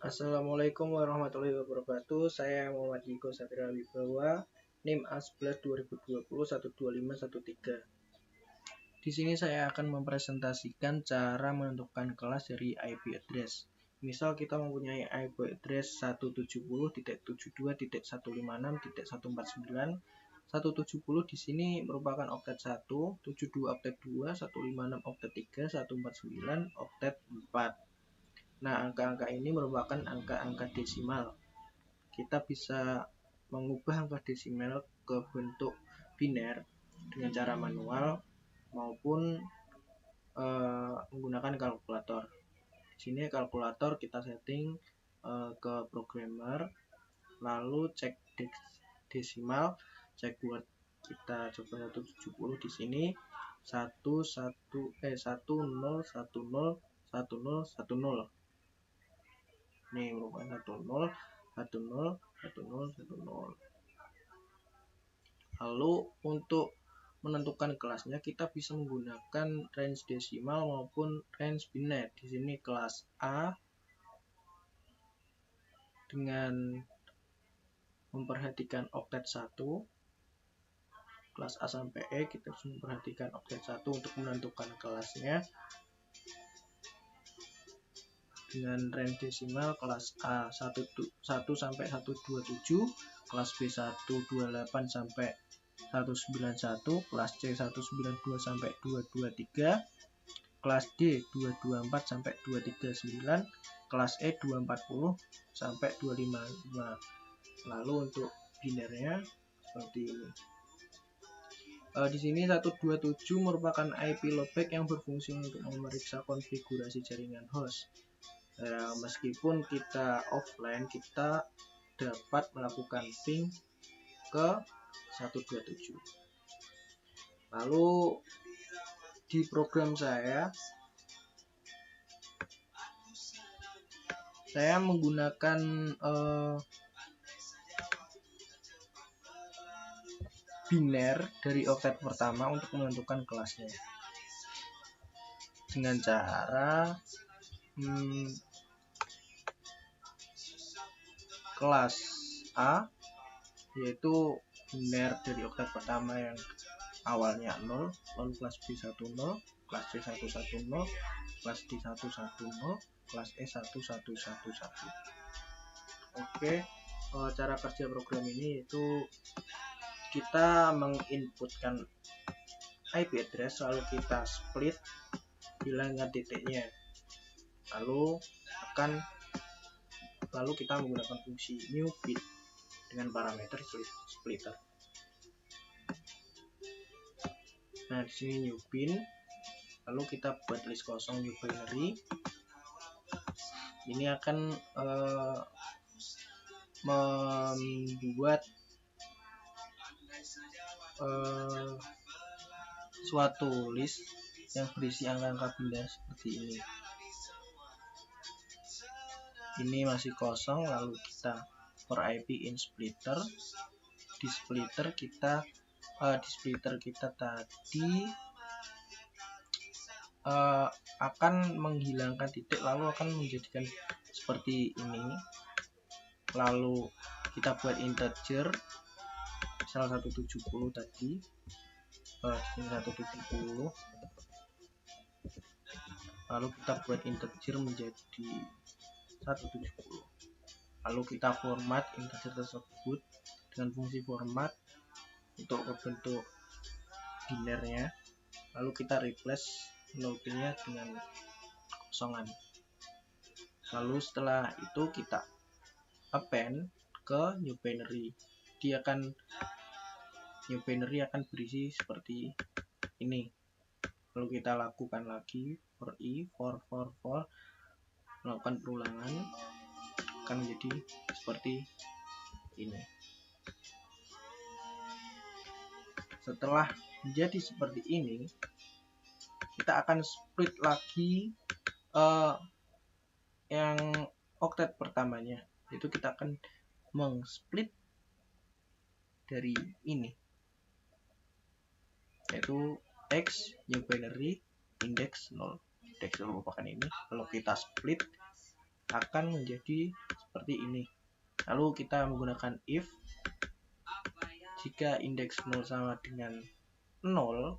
Assalamualaikum warahmatullahi wabarakatuh. Saya Muhammad Yiko Satria Wibawa, NIM A11 2020 12513. Di sini saya akan mempresentasikan cara menentukan kelas dari IP address. Misal kita mempunyai IP address 170.72.156.149. 170 di sini merupakan oktet 1, 72 oktet 2, 156 oktet 3, 149 oktet 4. Nah, angka-angka ini merupakan angka-angka desimal. Kita bisa mengubah angka desimal ke bentuk biner dengan cara manual maupun menggunakan kalkulator. Di sini kalkulator kita setting ke programmer, lalu cek desimal, cek word. Kita coba 170 di sini 10101010. Ini merupakan 10101010. Lalu untuk menentukan kelasnya kita bisa menggunakan range desimal maupun range biner. Di sini kelas A dengan memperhatikan oktet 1, kelas A sampai E kita harus memperhatikan oktet 1 untuk menentukan kelasnya. Dengan range desimal kelas A 1 sampai 127, kelas B 128 sampai 191, kelas C 192 sampai 223, kelas D 224 sampai 239, kelas E 240 sampai 255. Lalu untuk binernya seperti ini. Di sini 127 merupakan IP loopback yang berfungsi untuk memeriksa konfigurasi jaringan host. Meskipun kita offline, kita dapat melakukan ping ke 127. Lalu di program saya menggunakan biner dari oktet pertama untuk menentukan kelasnya dengan cara kelas A yaitu biner dari oktet pertama yang awalnya 0, lalu kelas B 10, kelas C 110, kelas D 110, kelas E 1111. Oke, cara kerja program ini yaitu kita menginputkan IP address, lalu kita split hilangkan titiknya, lalu kita menggunakan fungsi new bit dengan parameter splitter. Nah, di sini new bin, lalu kita buat list kosong new binary. Ini akan membuat suatu list yang berisi angka-angka biner seperti ini. Ini masih kosong, lalu kita for IP in splitter. Di splitter kita tadi akan menghilangkan titik, lalu akan menjadikan seperti ini. Lalu kita buat integer misal 170 tadi, sini 170, lalu kita buat integer menjadi 170. Lalu kita format integer tersebut dengan fungsi format untuk bentuk binernya, lalu kita replace nullnya dengan kosongan. Lalu setelah itu kita append ke new binary. New binary akan berisi seperti ini. Lalu kita lakukan lagi for i for melakukan perulangan, akan menjadi seperti ini. Setelah menjadi seperti ini, kita akan split lagi yang oktet pertamanya, yaitu kita akan mengsplit dari ini, yaitu X new binary index 0. Index 0 merupakan ini, kalau kita split akan menjadi seperti ini. Lalu kita menggunakan if jika indeks 0 sama dengan 0,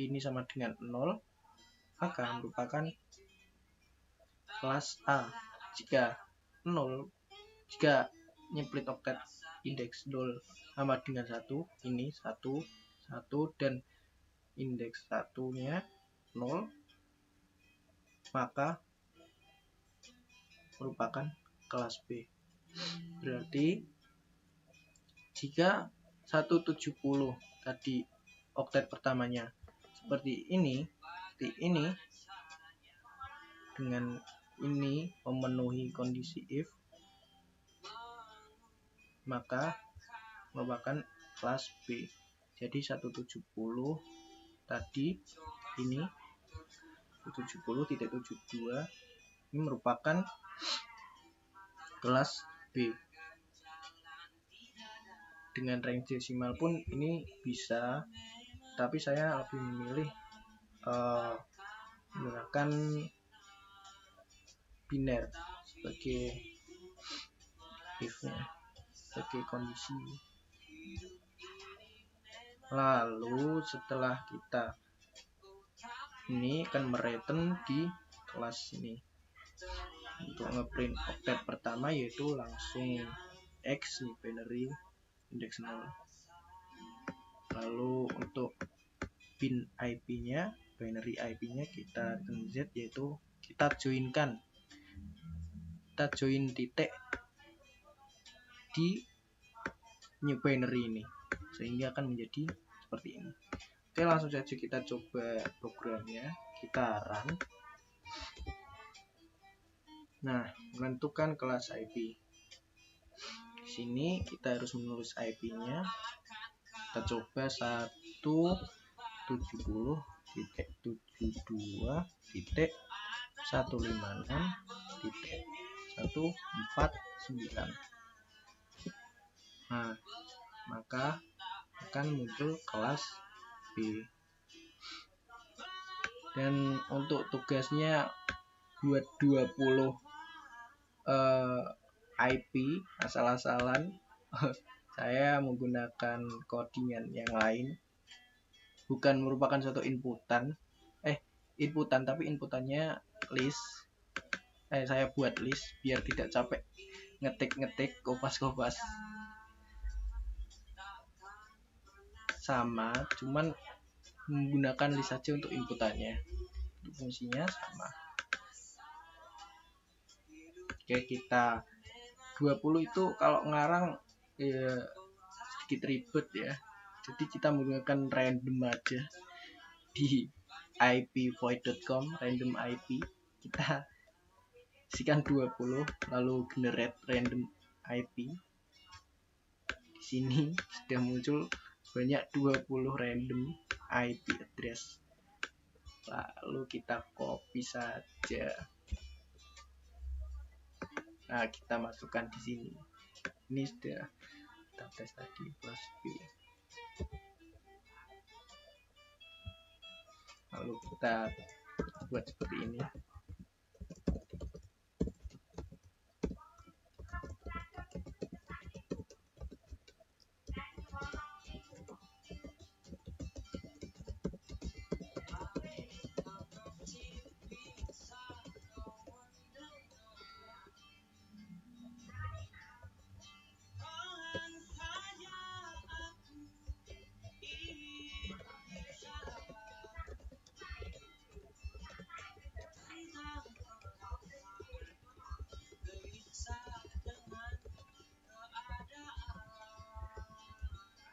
ini sama dengan 0, maka merupakan kelas A. Jika nyemplit oktet indeks 0 sama dengan 1, ini 1, 1 dan indeks 1-nya 0, maka merupakan kelas B. Berarti jika 170 tadi oktet pertamanya seperti ini dengan ini memenuhi kondisi if, maka merupakan kelas B. Jadi 170 tadi ini 170.72 ini merupakan kelas B. Dengan range desimal pun ini bisa, tapi saya lebih memilih menggunakan biner sebagai if-nya, sebagai kondisi. Lalu setelah kita ini akan mereturn di kelas ini. Untuk ngeprint oktet pertama yaitu langsung X nih, binary index 0. Lalu untuk bin IP-nya, binary IP-nya kita Z, yaitu kita join titik di new binary ini sehingga akan menjadi seperti ini. Oke, langsung saja kita coba programnya, kita run. Nah, menentukan kelas IP. Di sini kita harus menulis IP-nya. Kita coba 170.156.149. Nah, maka akan muncul kelas B. Dan untuk tugasnya buat 20 IP asal-asalan saya menggunakan codingan yang lain, bukan merupakan suatu inputan tapi inputannya list. Saya buat list biar tidak capek ngetik kopas sama, cuman menggunakan list saja untuk inputannya, untuk fungsinya sama. Oke, kita 20 itu kalau ngarang sedikit ribet ya, jadi kita menggunakan random aja di ipvoid.com, random IP kita isikan 20 lalu generate random IP. Di sini sudah muncul banyak 20 random IP address, lalu kita copy saja. Nah, kita masukkan di sini. Ini sudah kita tes tadi plus B. Lalu kita buat seperti ini.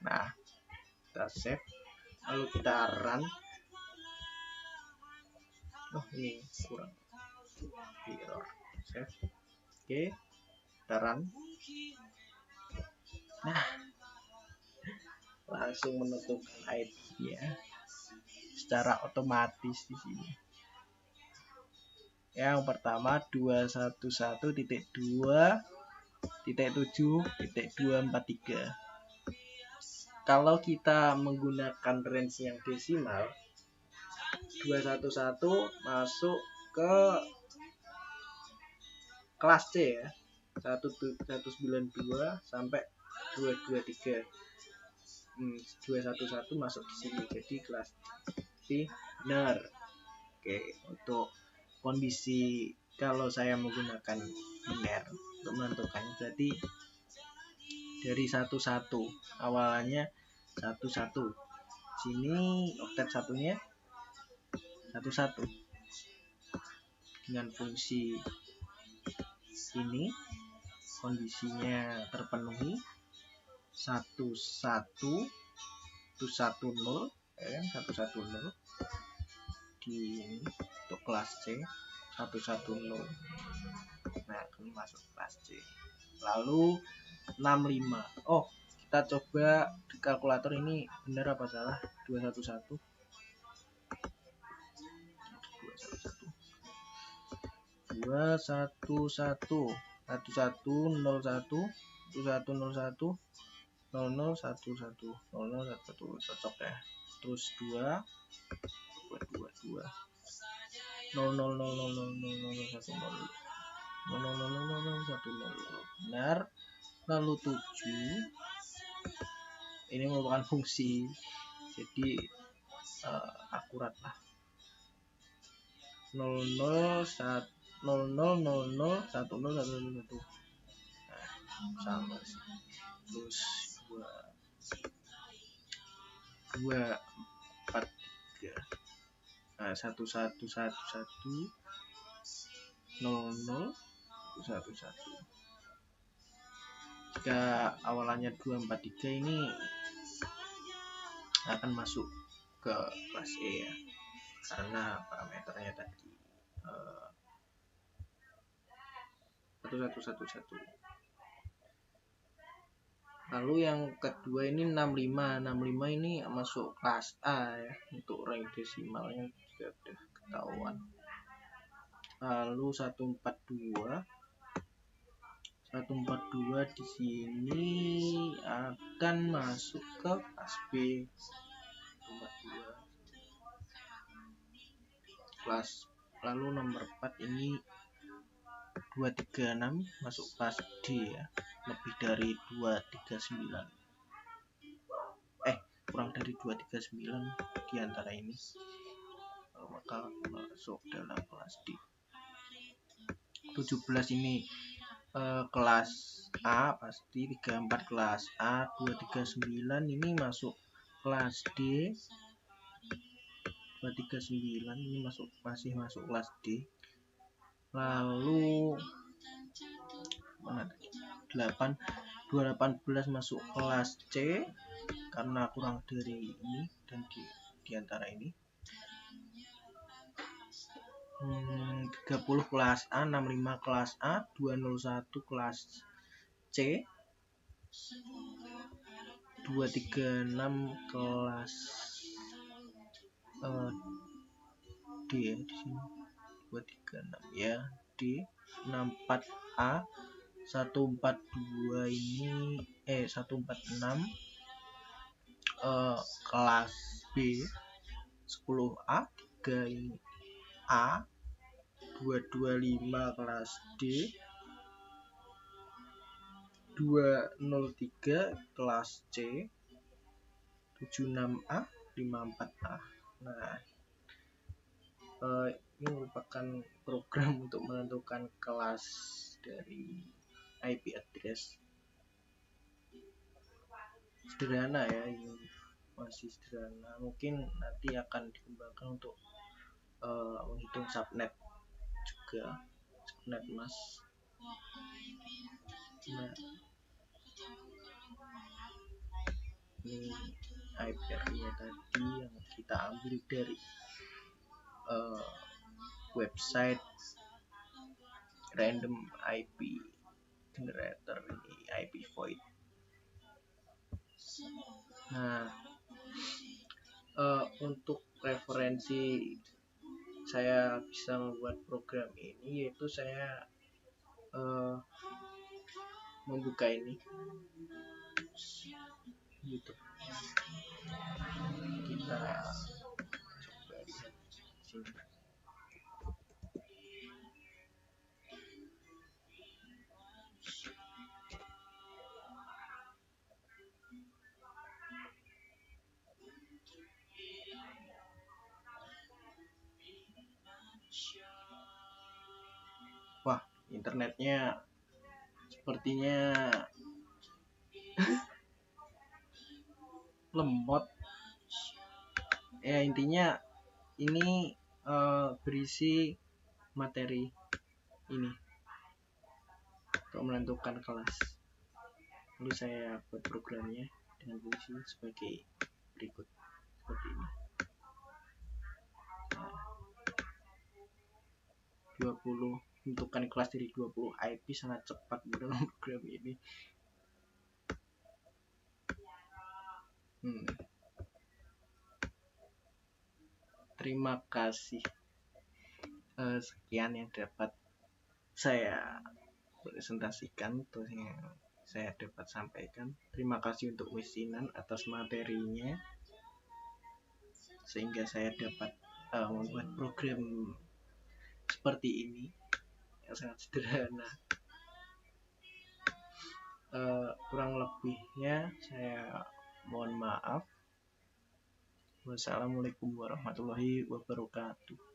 Nah, kita save, lalu kita run. Ini kurang error. Save. Oke, kita run. Nah, langsung menentukan IP-nya secara otomatis di sini. Yang pertama 211.2.7.243. Kalau kita menggunakan range yang desimal, 211 masuk ke kelas C ya, 192 sampai 223. 211 masuk di sini, jadi kelas C benar. Oke, untuk kondisi kalau saya menggunakan biner untuk menentukannya, berarti dari 11 awalannya 11, sini oktet satunya 11 dengan fungsi ini kondisinya terpenuhi 11 itu 10 ya, 110 di untuk kelas C 110. Nah, akan masuk kelas C. Lalu 65. Oh, kita coba di kalkulator ini benar apa salah. 211 211 1101 1101 0011 0011 cocok ya. Terus 2 222 000010 benar. Lalu 7 ini merupakan fungsi, jadi akurat lah. 0010001111. Nah, sama sih. Terus 243. Nah, 1111 0011. Jika awalannya 243 ini akan masuk ke kelas E ya, karena parameternya tadi 1111. Lalu yang kedua ini 65 ini masuk kelas A ya, untuk rank desimalnya juga sudah ketahuan. Lalu 142 di sini akan masuk ke kelas B. 142 kelas. Lalu nomor 4 ini 236 masuk kelas D ya, lebih dari 239. Kurang dari 239 di antara ini, maka masuk dalam kelas D. 17 ini kelas A pasti, 34 kelas A, 239 ini masuk kelas D. 239 ini masih masuk kelas D. Lalu 218 masuk kelas C karena kurang dari ini dan di antara ini. 30 kelas A, 65 kelas A, 201 kelas C, 236 kelas D ya, di sini 236 ya, D. 64A, 142 ini 146 kelas B, 10A, 3 ini A, 225 kelas D, 203 kelas C, 76A, 54A. Nah, ini merupakan program untuk menentukan kelas dari IP address. Sederhana ya, ini masih sederhana. Mungkin nanti akan dikembangkan untuk menghitung subnet juga, subnet mas. Nah, ini IP-nya tadi yang kita ambil dari website random IP generator ini, IP void. Nah, untuk referensi saya bisa membuat program ini, yaitu saya membuka ini YouTube. Kita coba lihat sini. internetnya sepertinya lemot ya. Intinya ini berisi materi ini untuk menentukan kelas. Lalu saya buat programnya dengan fungsi sebagai berikut seperti ini. 20 tentukan kelas dari 20 IP sangat cepat dalam program ini. Terima kasih. Sekian yang dapat saya presentasikan, terus yang saya dapat sampaikan. Terima kasih untuk Miss Sinan atas materinya, sehingga saya dapat membuat program seperti ini yang sangat sederhana. Kurang lebihnya saya mohon maaf. Wassalamualaikum warahmatullahi wabarakatuh.